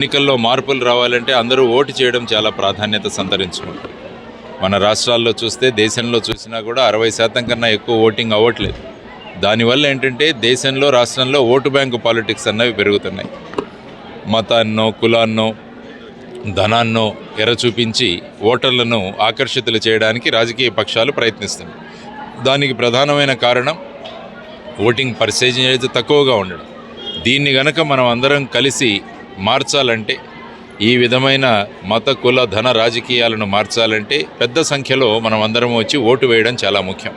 ఎన్నికల్లో మార్పులు రావాలంటే అందరూ ఓటు చేయడం చాలా ప్రాధాన్యత సంతరించుకుంటారు. మన రాష్ట్రాల్లో చూస్తే దేశంలో చూసినా కూడా 60% కన్నా ఎక్కువ ఓటింగ్ అవ్వట్లేదు. దానివల్ల ఏంటంటే దేశంలో రాష్ట్రంలో ఓటు బ్యాంకు పాలిటిక్స్ అన్నవి పెరుగుతున్నాయి. మతాన్నో కులాన్నో ధనాన్నో ఎర చూపించి ఓటర్లను ఆకర్షితులు చేయడానికి రాజకీయ పక్షాలు ప్రయత్నిస్తున్నాయి. దానికి ప్రధానమైన కారణం ఓటింగ్ పర్సెంటేజ్ తక్కువగా ఉండడం. దీన్ని గనక మనం అందరం కలిసి మార్చాలంటే, ఈ విధమైన మత కుల ధన రాజకీయాలను మార్చాలంటే పెద్ద సంఖ్యలో మనం అందరం వచ్చి ఓటు వేయడం చాలా ముఖ్యం.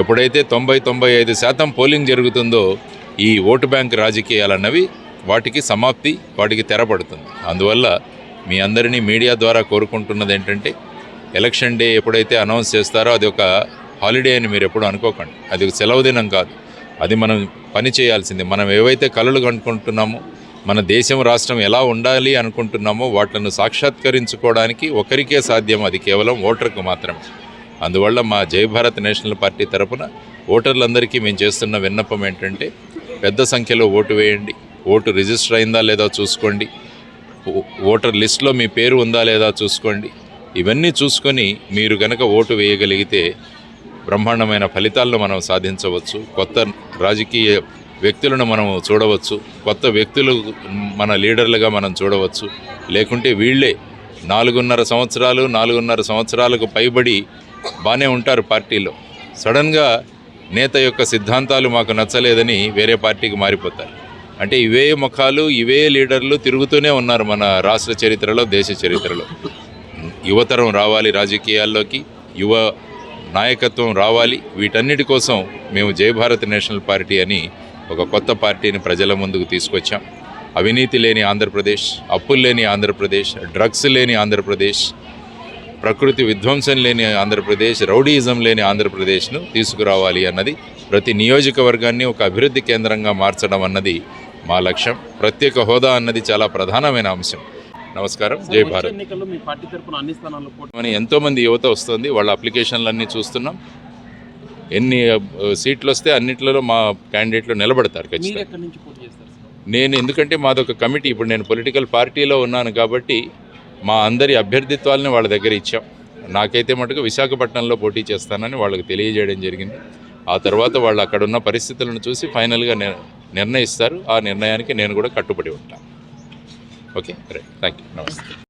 ఎప్పుడైతే 90-95% పోలింగ్ జరుగుతుందో ఈ ఓటు బ్యాంక్ రాజకీయాలన్నవి వాటికి సమాప్తి, వాటికి తెరపడుతుంది. అందువల్ల మీ అందరినీ మీడియా ద్వారా కోరుకుంటున్నది ఏంటంటే, ఎలక్షన్ డే ఎప్పుడైతే అనౌన్స్ చేస్తారో అది ఒక హాలిడే అని మీరు ఎప్పుడు అనుకోకండి. అది ఒక సెలవు దినం కాదు. అది మనం పని చేయాల్సిందే. మనం ఏవైతే కలలు కనుక్కుంటున్నామో, మన దేశం రాష్ట్రం ఎలా ఉండాలి అనుకుంటున్నామో వాటిని సాక్షాత్కరించుకోవడానికి ఒకరికే సాధ్యం. అది కేవలం ఓటర్కు మాత్రమే. అందువల్ల మా జై భారత్ నేషనల్ పార్టీ తరఫున ఓటర్లందరికీ మేము చేస్తున్న విన్నపం ఏంటంటే, పెద్ద సంఖ్యలో ఓటు వేయండి. ఓటు రిజిస్టర్ అయిందా లేదా చూసుకోండి. ఓటర్ లిస్టులో మీ పేరు ఉందా లేదా చూసుకోండి. ఇవన్నీ చూసుకొని మీరు కనుక ఓటు వేయగలిగితే బ్రహ్మాండమైన ఫలితాలను మనం సాధించవచ్చు. కొత్త రాజకీయ వ్యక్తులను మనం చూడవచ్చు. కొత్త వ్యక్తులు మన లీడర్లుగా మనం చూడవచ్చు. లేకుంటే వీళ్ళే 4.5 సంవత్సరాలకు పైబడి బాగానే ఉంటారు పార్టీలో. సడన్గా నేత యొక్క సిద్ధాంతాలు మాకు నచ్చలేదని వేరే పార్టీకి మారిపోతారు. అంటే ఇవే ముఖాలు, ఇవే లీడర్లు తిరుగుతూనే ఉన్నారు మన రాష్ట్ర చరిత్రలో, దేశ చరిత్రలో. యువతరం రావాలి రాజకీయాల్లోకి, యువ నాయకత్వం రావాలి. వీటన్నిటి కోసం మేము జై భారత్ నేషనల్ పార్టీ అని ఒక కొత్త పార్టీని ప్రజల ముందుకు తీసుకొచ్చాం. అవినీతి లేని ఆంధ్రప్రదేశ్, అప్పులు లేని ఆంధ్రప్రదేశ్, డ్రగ్స్ లేని ఆంధ్రప్రదేశ్, ప్రకృతి విధ్వంసం లేని ఆంధ్రప్రదేశ్, రౌడీయిజం లేని ఆంధ్రప్రదేశ్ను తీసుకురావాలి అన్నది, ప్రతి నియోజకవర్గాన్ని ఒక అభివృద్ధి కేంద్రంగా మార్చడం అన్నది మా లక్ష్యం. ప్రత్యేక హోదా అన్నది చాలా ప్రధానమైన అంశం. నమస్కారం. జై భారత్. ఎంతోమంది యువత వస్తుంది. వాళ్ళ అప్లికేషన్లన్నీ చూస్తున్నాం. ఎన్ని సీట్లు వస్తే అన్నిట్లలో మా క్యాండిడేట్లు నిలబడతారు ఖచ్చితంగా. నేను ఎందుకంటే మాదొక కమిటీ. ఇప్పుడు నేను పొలిటికల్ పార్టీలో ఉన్నాను కాబట్టి మా అందరి అభ్యర్థిత్వాలని వాళ్ళ దగ్గర ఇచ్చాం. నాకైతే మటుకు విశాఖపట్నంలో పోటీ చేస్తానని వాళ్ళకి తెలియజేయడం జరిగింది. ఆ తర్వాత వాళ్ళు అక్కడ ఉన్న పరిస్థితులను చూసి ఫైనల్గా నిర్ణయిస్తారు. ఆ నిర్ణయానికి నేను కూడా కట్టుబడి ఉంటాను. Okay, right. Thank you. నమస్తే.